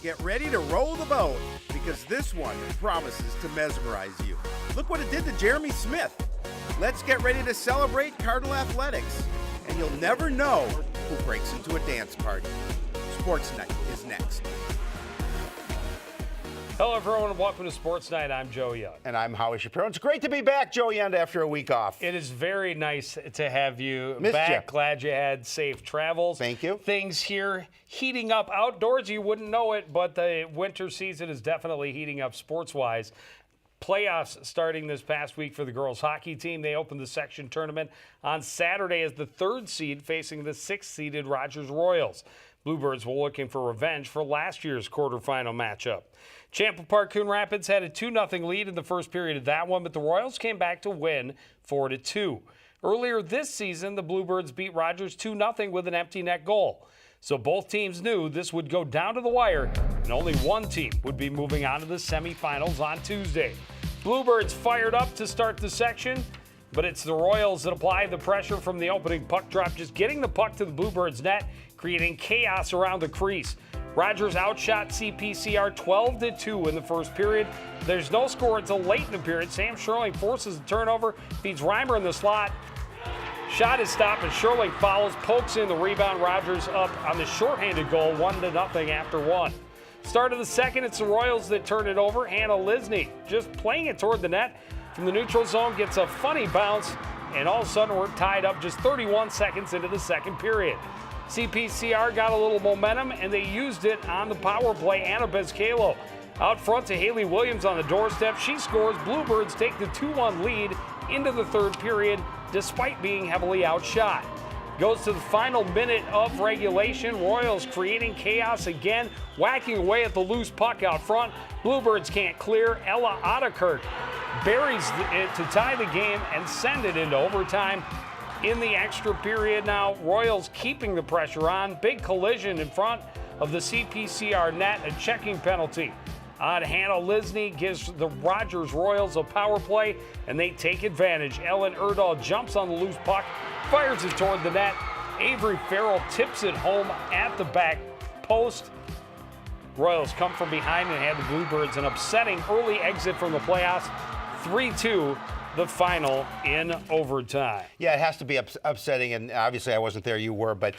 Get ready to roll the boat because this one promises to mesmerize you. Look what it did to Jeremy Smith. Let's get ready to celebrate Cardinal athletics, and you'll never know who breaks into a dance party. Sportsnight is next. Hello, everyone, and welcome to Sports Night. I'm Joe Young. And I'm Howie Shapiro. It's great to be back, Joe Young, after a week off. It is very nice to have you Missed back. you. Glad you had safe travels. Thank you. Things here heating up outdoors. You wouldn't know it, but the winter season is definitely heating up sports-wise. Playoffs starting this past week for the girls hockey team. They opened the section tournament on Saturday as the 3rd seed facing the 6th-seeded Rogers Royals. Bluebirds were looking for revenge for last year's quarterfinal matchup. Champa Park Coon Rapids had a 2-0 lead in the first period of that one, but the Royals came back to win 4-2. Earlier this season, the Bluebirds beat Rogers 2-0 with an empty net goal. So both teams knew this would go down to the wire, and only one team would be moving on to the semifinals on Tuesday. Bluebirds fired up to start the section, but it's the Royals that apply the pressure from the opening puck drop, just getting the puck to the Bluebirds' net, creating chaos around the crease. Rogers outshot CPCR 12-2 in the first period. There's no score until late in the period. Sam Sherling forces a turnover, feeds Reimer in the slot. Shot is stopped, and Sherling follows, pokes in the rebound. Rogers up on the shorthanded goal, 1-0 after one. Start of the second, it's the Royals that turn it over. Hannah Lisney just playing it toward the net from the neutral zone, gets a funny bounce, and all of a sudden we're tied up just 31 seconds into the second period. CPCR got a little momentum, and they used it on the power play. Anna Bezcalo out front to Haley Williams on the doorstep. She scores. Bluebirds take the 2-1 lead into the third period, despite being heavily outshot. Goes to the final minute of regulation. Royals creating chaos again, whacking away at the loose puck out front. Bluebirds can't clear. Ella Ottakirk buries it to tie the game and send it into overtime. In the extra period now, Royals keeping the pressure on. Big collision in front of the CPCR net, a checking penalty on Hannah Lisney gives the Rogers Royals a power play, and they take advantage. Ellen Erdahl jumps on the loose puck, fires it toward the net. Avery Farrell tips it home at the back post. Royals come from behind and had the Bluebirds an upsetting early exit from the playoffs. 3-2. The final in overtime. Yeah, it has to be upsetting, and obviously I wasn't there, you were, but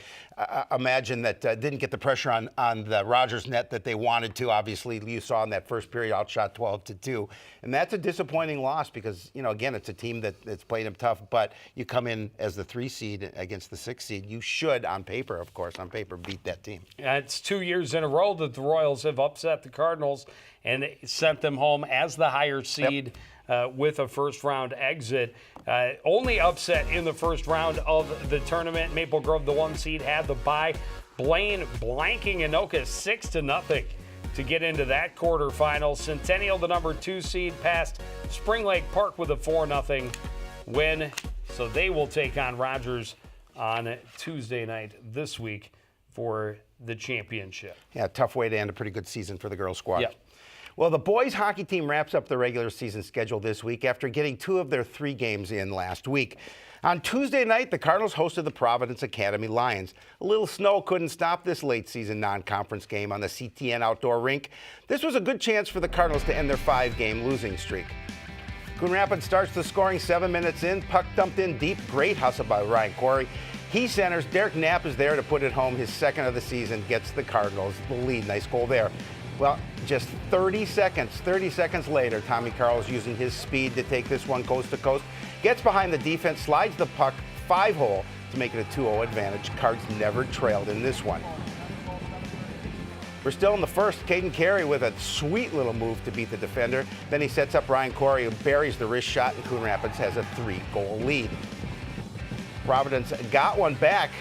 imagine that didn't get the pressure on the Rogers net that they wanted to. Obviously, you saw in that first period, outshot 12-2, and that's a disappointing loss because, you know, again, it's a team that's played them tough, but you come in as the 3 seed against the 6 seed. You should, on paper, of course, beat that team. It's 2 years in a row that the Royals have upset the Cardinals and sent them home as the higher seed. Yep. With a first-round exit. Only upset in the first round of the tournament. Maple Grove, the 1 seed, had the bye. Blaine blanking Anoka 6-0 to get into that quarterfinal. Centennial, the number 2 seed, passed Spring Lake Park with a 4-0 win. So they will take on Rogers on Tuesday night this week for the championship. Yeah, tough way to end a pretty good season for the girls squad. Yep. Well, the boys hockey team wraps up the regular season schedule this week after getting 2 of their 3 games in last week. On Tuesday night, the Cardinals hosted the Providence Academy Lions. A little snow couldn't stop this late season non-conference game on the CTN outdoor rink. This was a good chance for the Cardinals to end their 5-game losing streak. Coon Rapids starts the scoring 7 minutes in. Puck dumped in deep. Great hustle by Ryan Corey. He centers. Derek Knapp is there to put it home. His 2nd of the season gets the Cardinals the lead. Nice goal there. Well, just 30 seconds later, Tommy Carl's using his speed to take this one coast to coast, gets behind the defense, slides the puck 5-hole to make it a 2-0 advantage. Cards never trailed in this one. We're still in the first. Caden Carey with a sweet little move to beat the defender. Then he sets up Ryan Corey, who buries the wrist shot, and Coon Rapids has a 3-goal lead. Providence got one back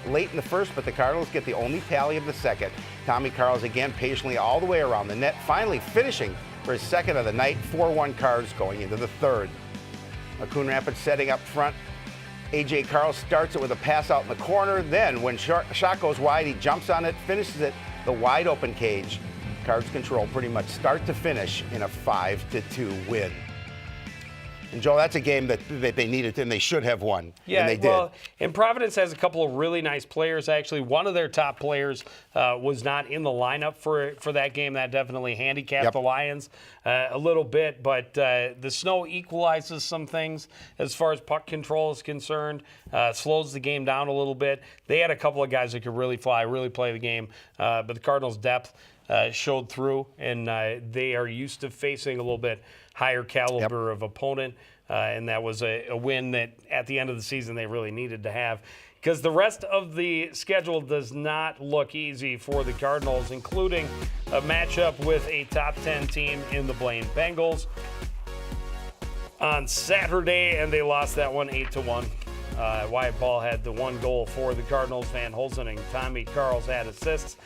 late in the first, but the Cardinals get the only tally of the second. Tommy Carls again patiently all the way around the net, finally finishing for his 2nd of the night. 4-1 Cards going into the 3rd. Coon Rapids setting up front. A.J. Carl starts it with a pass out in the corner. Then when shot goes wide, he jumps on it, finishes it the wide open cage. Cards control pretty much start to finish in a 5-2 win. And Joe, that's a game that they needed and they should have won. Yeah, and they did. Well, and Providence has a couple of really nice players. Actually, one of their top players was not in the lineup for that game. That definitely handicapped the Lions a little bit. But the snow equalizes some things as far as puck control is concerned. Slows the game down a little bit. They had a couple of guys that could really fly, really play the game. But the Cardinals' depth showed through, and they are used to facing a little bit higher caliber of opponent, and that was a win that at the end of the season they really needed to have, because the rest of the schedule does not look easy for the Cardinals, including a matchup with a top 10 team in the Blaine Bengals on Saturday, and they lost that one 8-1. Wyatt Ball had the one goal for the Cardinals. Van Holzen and Tommy Carls had assists.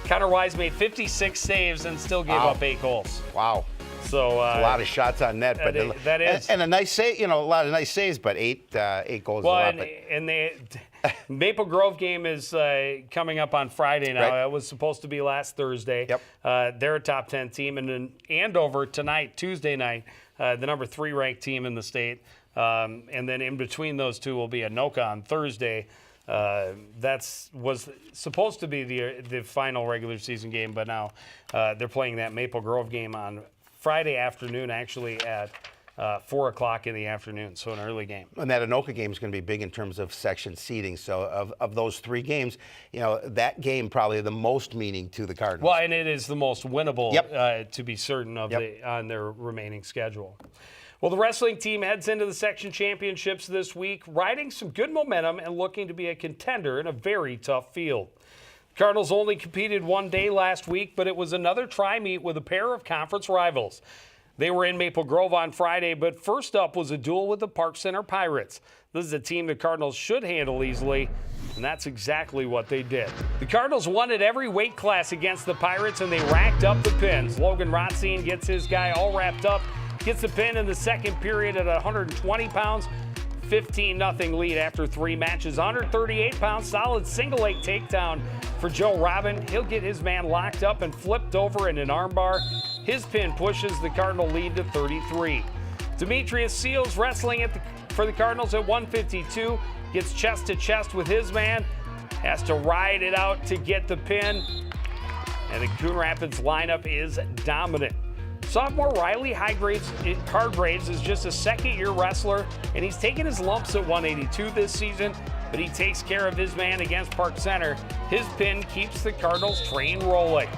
Connor Wise made 56 saves and still gave up 8 goals. Wow. So a lot of shots on net, but that is and a nice save. A lot of nice saves, but eight goals. Well, is a lot, and the Maple Grove game is coming up on Friday now. Right. It was supposed to be last Thursday. Yep. They're a top 10 team, and then Andover tonight, Tuesday night, the number 3 ranked team in the state, and then in between those two will be Anoka on Thursday. Was supposed to be the final regular season game, but now they're playing that Maple Grove game on Friday afternoon, actually at 4 o'clock in the afternoon, so an early game. And that Anoka game is going to be big in terms of section seeding. So of those 3 games, that game probably the most meaning to the Cardinals. Well, and it is the most winnable, to be certain, of Yep. on their remaining schedule. Well, the wrestling team heads into the section championships this week, riding some good momentum and looking to be a contender in a very tough field. Cardinals only competed one day last week, but it was another tri-meet with a pair of conference rivals. They were in Maple Grove on Friday, but first up was a duel with the Park Center Pirates. This is a team the Cardinals should handle easily, and that's exactly what they did. The Cardinals won at every weight class against the Pirates, and they racked up the pins. Logan Rothstein gets his guy all wrapped up, gets the pin in the second period at 120 pounds. 15-0 lead after 3 matches. 138 pounds, solid single leg takedown for Joe Robin. He'll get his man locked up and flipped over in an armbar. His pin pushes the Cardinal lead to 33. Demetrius Seals wrestling for the Cardinals at 152. Gets chest to chest with his man. Has to ride it out to get the pin. And the Coon Rapids lineup is dominant. Sophomore Riley Hargraves is just a second-year wrestler, and he's taken his lumps at 182 this season, but he takes care of his man against Park Center. His pin keeps the Cardinals train rolling.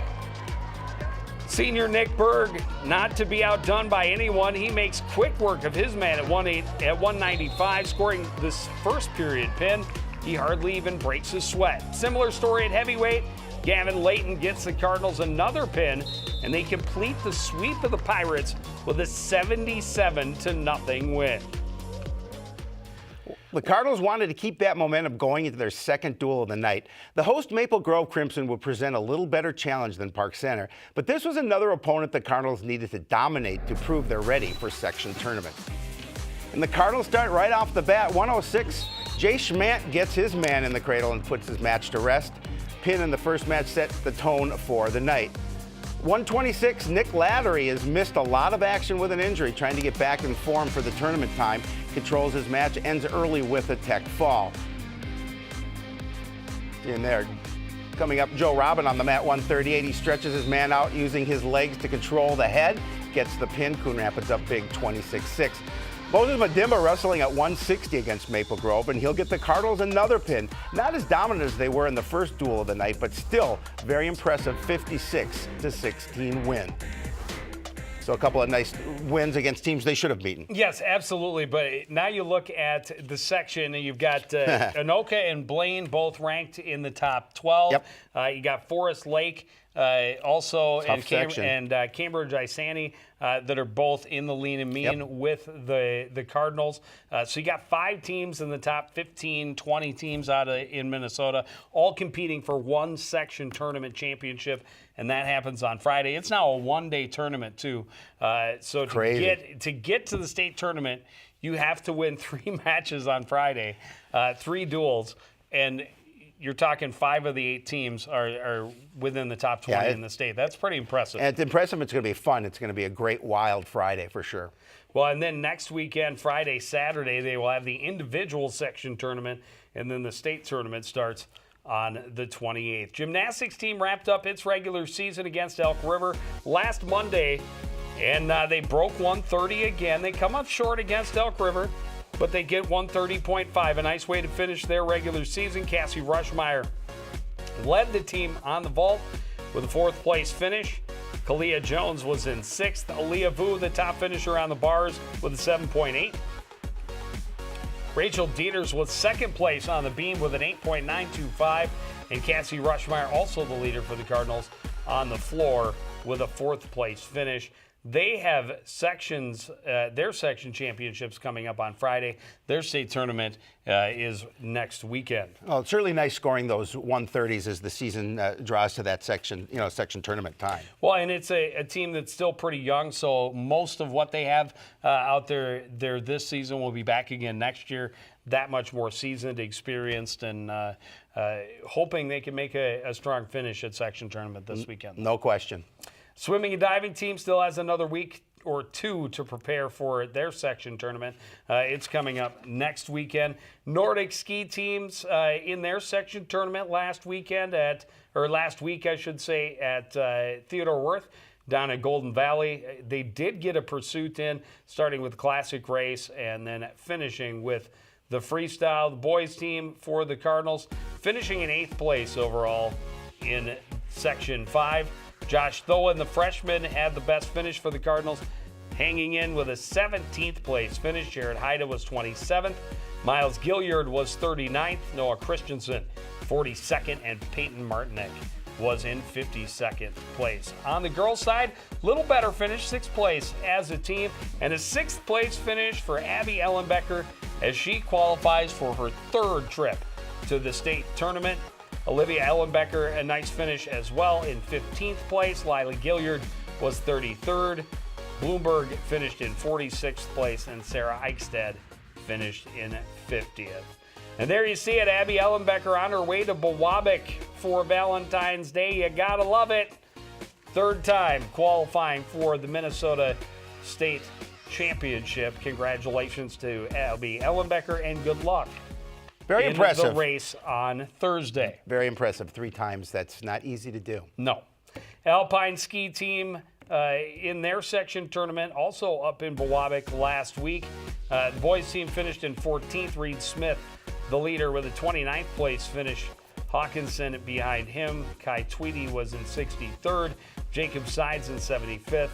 Senior Nick Berg, not to be outdone by anyone, he makes quick work of his man at 195, scoring this first period pin. He hardly even breaks a sweat. Similar story at heavyweight. Gavin Layton gets the Cardinals another pin, and they complete the sweep of the Pirates with a 77-0 win. The Cardinals wanted to keep that momentum going into their second duel of the night. The host Maple Grove Crimson would present a little better challenge than Park Center, but this was another opponent the Cardinals needed to dominate to prove they're ready for section tournament. And the Cardinals start right off the bat, 106. Jay Schmant gets his man in the cradle and puts his match to rest. Pin in the first match sets the tone for the night. 126, Nick Lattery has missed a lot of action with an injury, trying to get back in form for the tournament time. Controls his match, ends early with a tech fall. In there, coming up, Joe Robin on the mat, 138. He stretches his man out using his legs to control the head. Gets the pin. Coon Rapids up big, 26-6. Moses Madimba wrestling at 160 against Maple Grove, and he'll get the Cardinals another pin. Not as dominant as they were in the first duel of the night, but still very impressive 56-16 win. So a couple of nice wins against teams they should have beaten. Yes, absolutely. But now you look at the section, and you've got Anoka and Blaine both ranked in the top 12. Yep. You got Forest Lake also, and section. Cambridge Isani that are both in the lean and mean with the Cardinals. So you got 5 teams in the top 15, 20 teams in Minnesota, all competing for one section tournament championship, and that happens on Friday. It's now a one-day tournament too. So to get to the state tournament, you have to win 3 matches on Friday, 3 duels, and you're talking 5 of the 8 teams are within the top 20 in the state. That's pretty impressive. And it's impressive. It's going to be fun. It's going to be a great wild Friday for sure. Well, and then next weekend, Friday, Saturday, they will have the individual section tournament, and then the state tournament starts on the 28th. Gymnastics team wrapped up its regular season against Elk River last Monday, and they broke 130 again. They come up short against Elk River, but they get 130.5. A nice way to finish their regular season. Cassie Rushmeyer led the team on the vault with a 4th place finish. Kalia Jones was in 6th. Aaliyah Vu, the top finisher on the bars, with a 7.8. Rachel Dieters was 2nd place on the beam with an 8.925. And Cassie Rushmeyer, also the leader for the Cardinals, on the floor with a 4th place finish. They have sections, their section championships coming up on Friday. Their state tournament is next weekend. Well, it's really nice scoring those 130s as the season draws to that section, section tournament time. Well, and it's a team that's still pretty young, so most of what they have out there this season will be back again next year. That much more seasoned, experienced, and hoping they can make a strong finish at section tournament this weekend. No question. Swimming and diving team still has another week or 2 to prepare for their section tournament. It's coming up next weekend. Nordic ski teams in their section tournament last week, I should say, at Theodore Wirth down at Golden Valley. They did get a pursuit in, starting with the classic race and then finishing with the freestyle. The boys team for the Cardinals finishing in 8th place overall in Section 5. Josh Thoen, the freshman, had the best finish for the Cardinals, hanging in with a 17th place finish. Jared Haida was 27th. Miles Gilliard was 39th. Noah Christensen, 42nd. And Peyton Martinek was in 52nd place. On the girls' side, little better finish, 6th place as a team, and a 6th place finish for Abby Ellenbecker as she qualifies for her 3rd trip to the state tournament. Olivia Ellenbecker, a nice finish as well in 15th place. Lila Gilliard was 33rd. Bloomberg finished in 46th place, and Sarah Eichstad finished in 50th. And there you see it, Abby Ellenbecker on her way to Bowabic for Valentine's Day. You gotta love it. 3rd time qualifying for the Minnesota State Championship. Congratulations to Abby Ellenbecker, and good luck. Very impressive. The race on Thursday. Very impressive. 3 times. That's not easy to do. No. Alpine ski team in their section tournament, also up in Bowabic last week. The boys team finished in 14th. Reed Smith, the leader, with a 29th place finish. Hawkinson behind him. Kai Tweedy was in 63rd. Jacob Sides in 75th.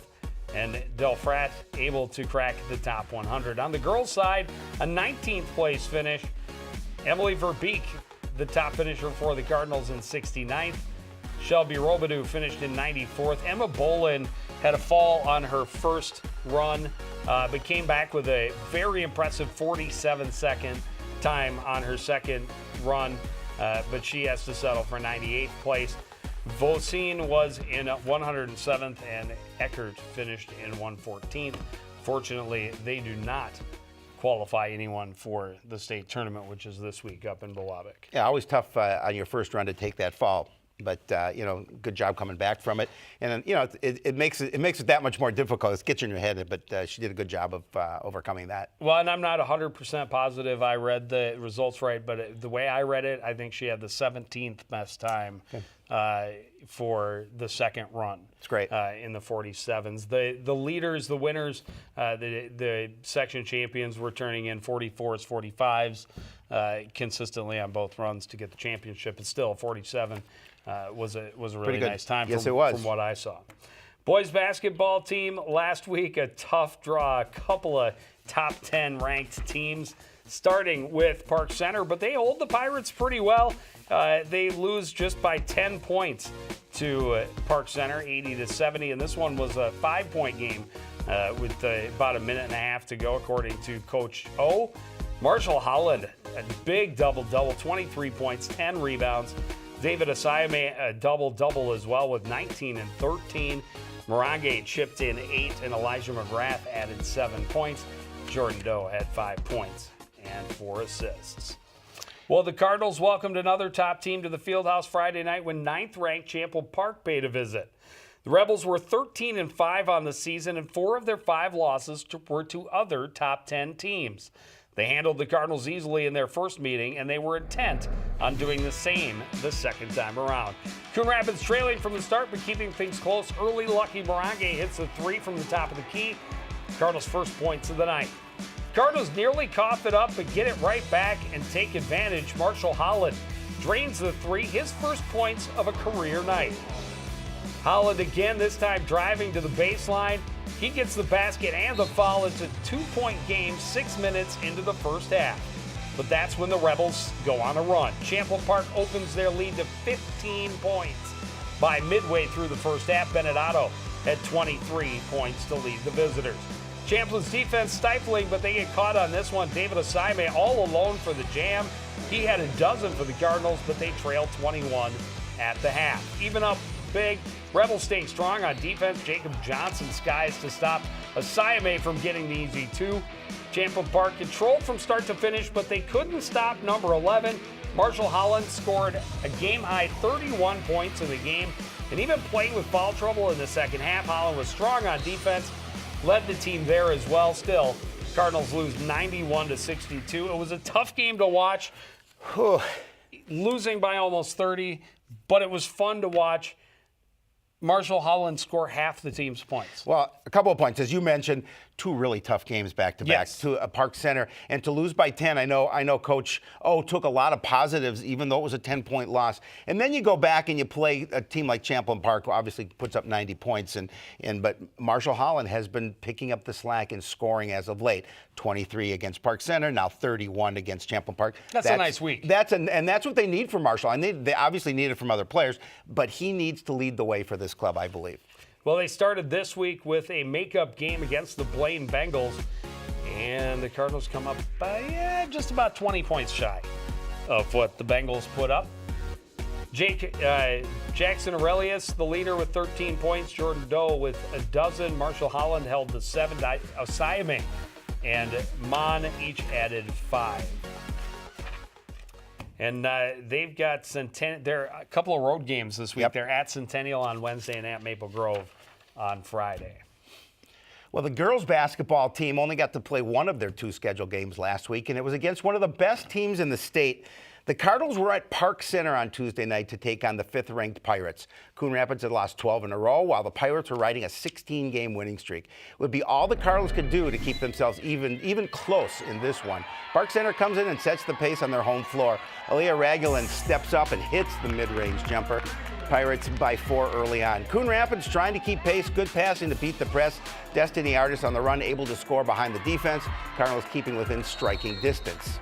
And Del Frat able to crack the top 100. On the girls' side, a 19th place finish. Emily Verbeek, the top finisher for the Cardinals, in 69th. Shelby Robidoux finished in 94th. Emma Bolin had a fall on her first run, but came back with a very impressive 47-second time on her second run, but she has to settle for 98th place. Vosine was in 107th, and Eckert finished in 114th. Fortunately, they do not qualify anyone for the state tournament, which is this week up in Bowabic. Yeah, always tough on your first run to take that fall. But, good job coming back from it. And, it makes it that much more difficult. It gets in your head, but she did a good job of overcoming that. Well, and I'm not 100% positive I read the results right, but the way I read it, I think she had the 17th best time for the second run. It's great. In the 47s. The leaders, the winners, the section champions were turning in 44s, 45s consistently on both runs to get the championship. It's still 47. Was a really nice time from what I saw. Boys basketball team last week, a tough draw, a couple of top 10 ranked teams, starting with Park Center, but they hold the Pirates pretty well. They lose just by 10 points to Park Center, 80-70, and this one was a 5-point game with about a minute and a half to go, according to Coach O. Marshall Holland, a big double-double, 23 points, 10 rebounds. David Asayame, a double-double as well with 19 and 13. Morange chipped in 8, and Elijah McGrath added 7 points. Jordan Doe had 5 points and 4 assists. Well, the Cardinals welcomed another top team to the Fieldhouse Friday night when 9th-ranked Champlin Park paid a visit. The Rebels were 13-5 on the season, and 4 of their 5 losses were to other top 10 teams. They handled the Cardinals easily in their first meeting, and they were intent on doing the same the second time around. Coon Rapids trailing from the start, but keeping things close. Early, Lucky Morange hits a 3 from the top of the key. Cardinals' first points of the night. Cardinals nearly cough it up, but get it right back and take advantage. Marshall Holland drains the 3, his first points of a career night. Holland again, this time driving to the baseline. He gets the basket and the foul. It's a 2-point game 6 minutes into the first half. But that's when the Rebels go on a run. Champlin Park opens their lead to 15 points. By midway through the first half, Benedetto had 23 points to lead the visitors. Champlin's defense stifling, but they get caught on this one. David Osaime all alone for the jam. He had a dozen for the Cardinals, but they trailed 21 at the half. Even up big, Rebels staying strong on defense. Jacob Johnson skies to stop Osaime from getting the easy 2. Champlin Park controlled from start to finish, but they couldn't stop number 11. Marshall Holland scored a game-high 31 points in the game, and even playing with foul trouble in the second half, Holland was strong on defense, led the team there as well. Still, Cardinals lose 91-62. It was a tough game to watch, losing by almost 30, but it was fun to watch Marshall Holland score half the team's points. Well, a couple of points. As you mentioned, 2 really tough games back-to-back to Park Center. And to lose by 10, I know Coach O took a lot of positives, even though it was a 10-point loss. And then you go back and you play a team like Champlin Park, who obviously puts up 90 points. But Marshall Holland has been picking up the slack in scoring as of late. 23 against Park Center, now 31 against Champlin Park. That's a nice week. And that's what they need from Marshall. And they obviously need it from other players, but he needs to lead the way for this club, I believe. Well, they started this week with a makeup game against the Blaine Bengals, and the Cardinals come up by just about 20 points shy of what the Bengals put up. Jackson Aurelius, the leader, with 13 points. Jordan Doe with a dozen. Marshall Holland held the 7. Osaime and Mon each added 5. And they've got there are a couple of road games this week. Yep. They're at Centennial on Wednesday and at Maple Grove on Friday. Well, the girls basketball team only got to play one of their 2 scheduled games last week, and it was against one of the best teams in the state. The Cardinals were at Park Center on Tuesday night to take on the 5th-ranked Pirates. Coon Rapids had lost 12 in a row, while the Pirates were riding a 16-game winning streak. It would be all the Cardinals could do to keep themselves even close in this one. Park Center comes in and sets the pace on their home floor. Aaliyah Ragulin steps up and hits the mid-range jumper. Pirates by 4 early on. Coon Rapids trying to keep pace, good passing to beat the press. Destiny Artist on the run, able to score behind the defense. Cardinals keeping within striking distance.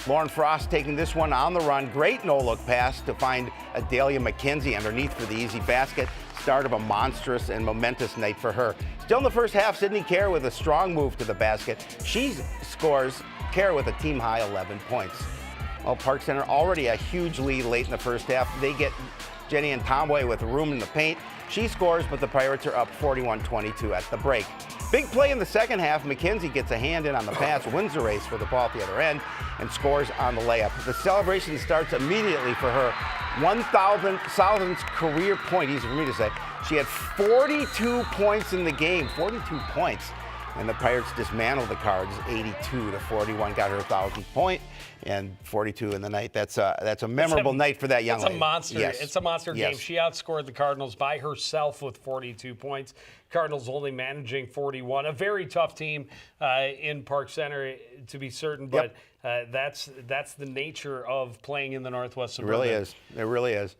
Lauren Frost taking this one on the run. Great no-look pass to find Adalia McKenzie underneath for the easy basket. Start of a monstrous and momentous night for her. Still in the first half, Sydney Kerr with a strong move to the basket. She scores, Kerr with a team-high 11 points. Well, Park Center already a huge lead late in the first half. They get Jenny and Tomway with room in the paint. She scores, but the Pirates are up 41-22 at the break. Big play in the second half. McKenzie gets a hand in on the pass, wins the race for the ball at the other end, and scores on the layup. The celebration starts immediately for her 1,000th career point, easy for me to say. She had 42 points in the game, 42 points. And the Pirates dismantled the Cards 82-41, got her 1,000th point, and 42 in the night. That's a memorable night for that young lady. It's a monster. Yes. It's a monster game. Yes. She outscored the Cardinals by herself with 42 points. Cardinals only managing 41. A very tough team in Park Center, to be certain, but that's the nature of playing in the Northwest Suburban. It really is. It really is.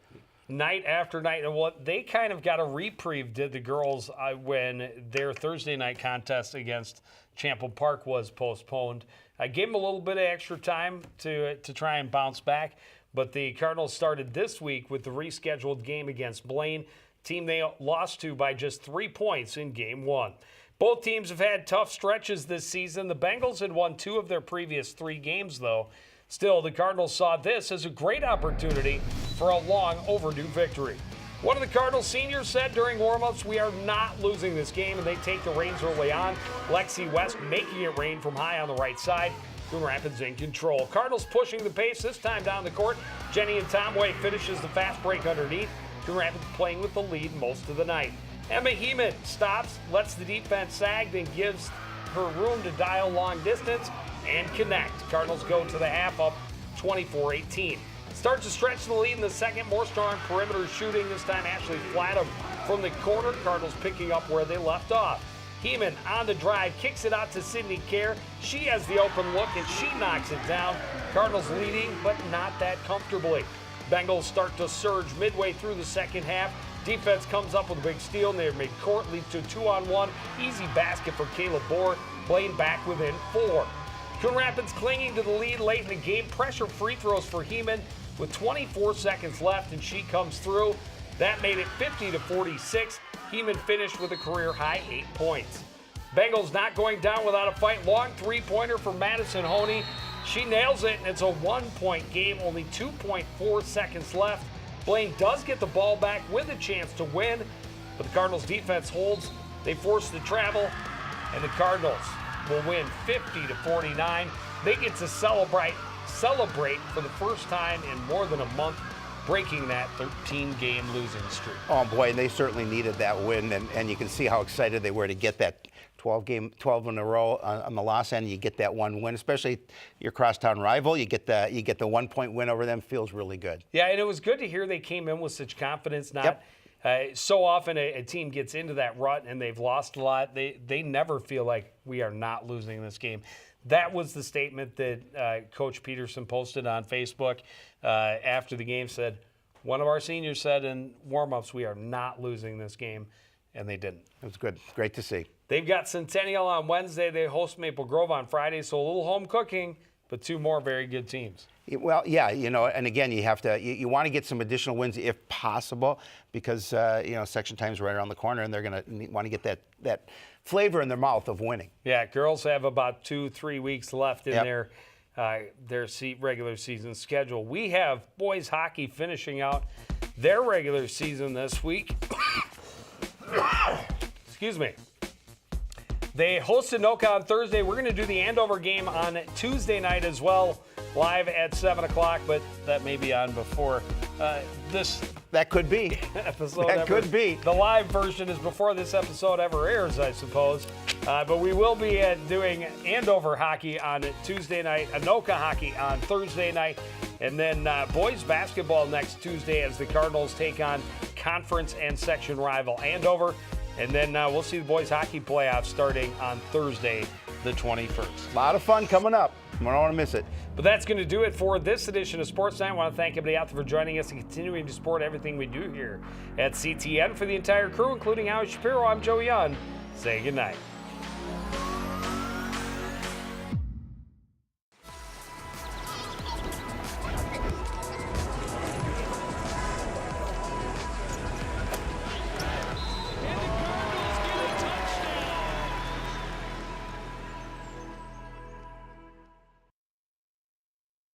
Night after night, and what they kind of got a reprieve, did the girls, when their Thursday night contest against Champlin Park was postponed. I gave them a little bit of extra time to try and bounce back, but the Cardinals started this week with the rescheduled game against Blaine, team they lost to by just 3 points in Game 1. Both teams have had tough stretches this season. The Bengals had won 2 of their previous 3 games, though. Still, the Cardinals saw this as a great opportunity for a long overdue victory. One of the Cardinals seniors said during warmups, "We are not losing this game," and they take the reins early on. Lexi West making it rain from high on the right side. Coon Rapids in control. Cardinals pushing the pace, this time down the court. Jenny and Tom Way finishes the fast break underneath. Coon Rapids playing with the lead most of the night. Emma Heeman stops, lets the defense sag, then gives her room to dial long distance and connect. Cardinals go to the half up 24-18. Starts to stretch the lead in the second. More strong perimeter shooting. This time Ashley Flatham from the corner. Cardinals picking up where they left off. Heeman on the drive, kicks it out to Sydney Kerr. She has the open look and she knocks it down. Cardinals leading, but not that comfortably. Bengals start to surge midway through the second half. Defense comes up with a big steal near midcourt, leads to a 2-on-1. Easy basket for Caleb Bohr, playing back within 4. Coon Rapids clinging to the lead late in the game. Pressure free throws for Heeman with 24 seconds left, and she comes through. That made it 50-46. Heeman finished with a career-high 8 points. Bengals not going down without a fight. Long three-pointer for Madison Honey. She nails it, and it's a 1-point game, only 2.4 seconds left. Blaine does get the ball back with a chance to win, but the Cardinals defense holds. They force the travel, and the Cardinals will win 50-49. They get to celebrate for the first time in more than a month, breaking that 13-game losing streak. Oh boy, and they certainly needed that win, and you can see how excited they were to get that 12 in a row on the loss end. You get that one win, especially your crosstown rival. You get the 1-point win over them. Feels really good. Yeah, and it was good to hear they came in with such confidence. So often a team gets into that rut and they've lost a lot. They never feel like we are not losing this game. That was the statement that Coach Peterson posted on Facebook after the game. Said, one of our seniors said in warm-ups, we are not losing this game, and they didn't. It was good. Great to see. They've got Centennial on Wednesday. They host Maple Grove on Friday, so a little home cooking, but 2 more very good teams. Well, yeah, and again, you want to get some additional wins if possible, because section time's right around the corner, and they're going to want to get that flavor in their mouth of winning. Yeah, girls have about 2-3 weeks left in their regular season schedule. We have boys hockey finishing out their regular season this week. Excuse me. They hosted Anoka on Thursday. We're going to do the Andover game on Tuesday night as well, live at 7 o'clock, but that may be on before this That could be. episode. That could be. The live version is before this episode ever airs, I suppose. But we will be doing Andover hockey on Tuesday night, Anoka hockey on Thursday night, and then boys basketball next Tuesday as the Cardinals take on conference and section rival Andover. And then we'll see the boys hockey playoffs starting on Thursday, the 21st. A lot of fun coming up. I don't want to miss it. But that's going to do it for this edition of Sportsnight. I want to thank everybody out there for joining us and continuing to support everything we do here at CTN. For the entire crew, including Howie Shapiro, I'm Joe Young. Say goodnight.